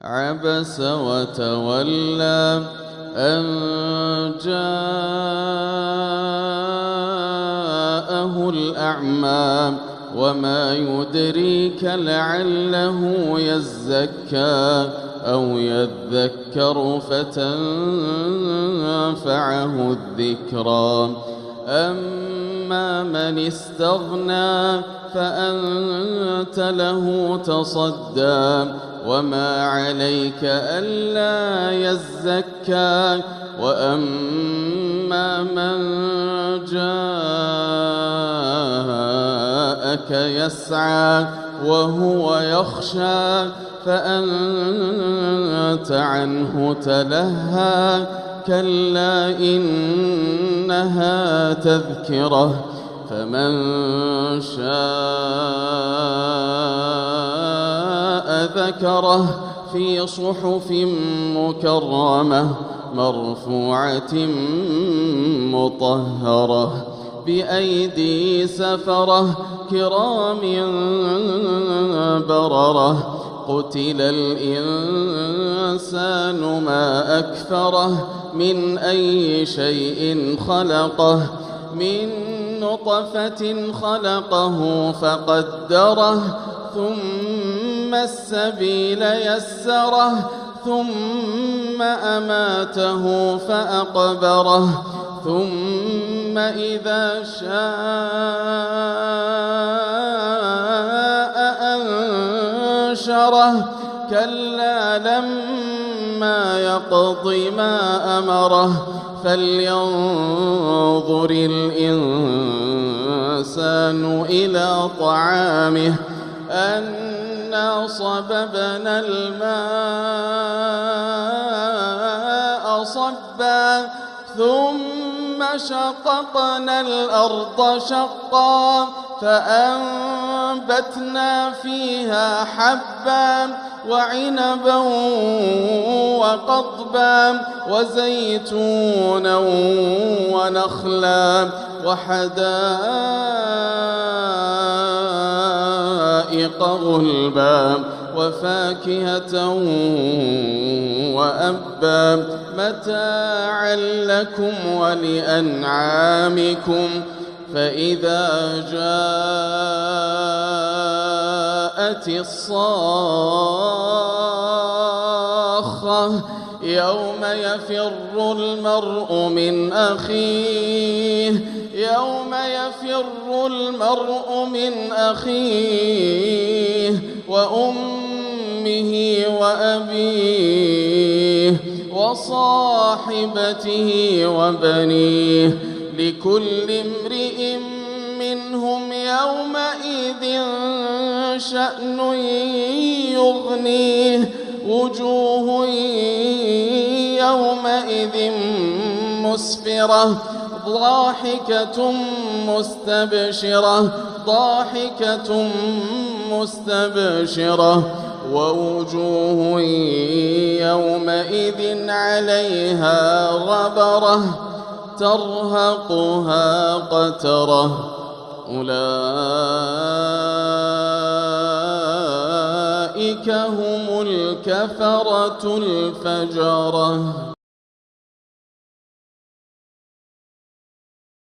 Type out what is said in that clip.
عبس وتولى أن جاءه الأعمى وما يدريك لعله يزكى أو يذكر فتنفعه الذكرى أما من استغنى فأنت له تصدى وما عليك ألا يزكى وأما من جاءك يسعى وهو يخشى فأنت عنه تلهى كلا إنها تذكرة فمن شاء ذكره في صحف مكرمة مرفوعة مطهرة بأيدي سفرة كرام بررة قتل الإنسان ما أكفره من أي شيء خلقه من نطفة خلقه فقدره ثم السبيل يسره ثم أماته فأقبره ثم إذا شاء أنشره كلا لما يقض ما أمره فلينظر الإنسان إلى طعامه أنا صببنا الماء صبا ثم شققنا الأرض شقا فأنبتنا فيها حبا وعنبا وقضبا وزيتونا ونخلا وحدائق غلبا وفاكهة وأبا متاعا لكم ولأنعامكم فإذا جاءت الصاخة يوم يفر المرء من أخيه وأمه وأبيه وصاحبته وبنيه لكل امرئ منهم يومئذ شأن يغنيه وجوه يومئذ مسفرة ضاحكة مستبشرة ووجوه يومئذ عليها غبرة ترهقها قترة أولئك هم الكفرة الفجرة.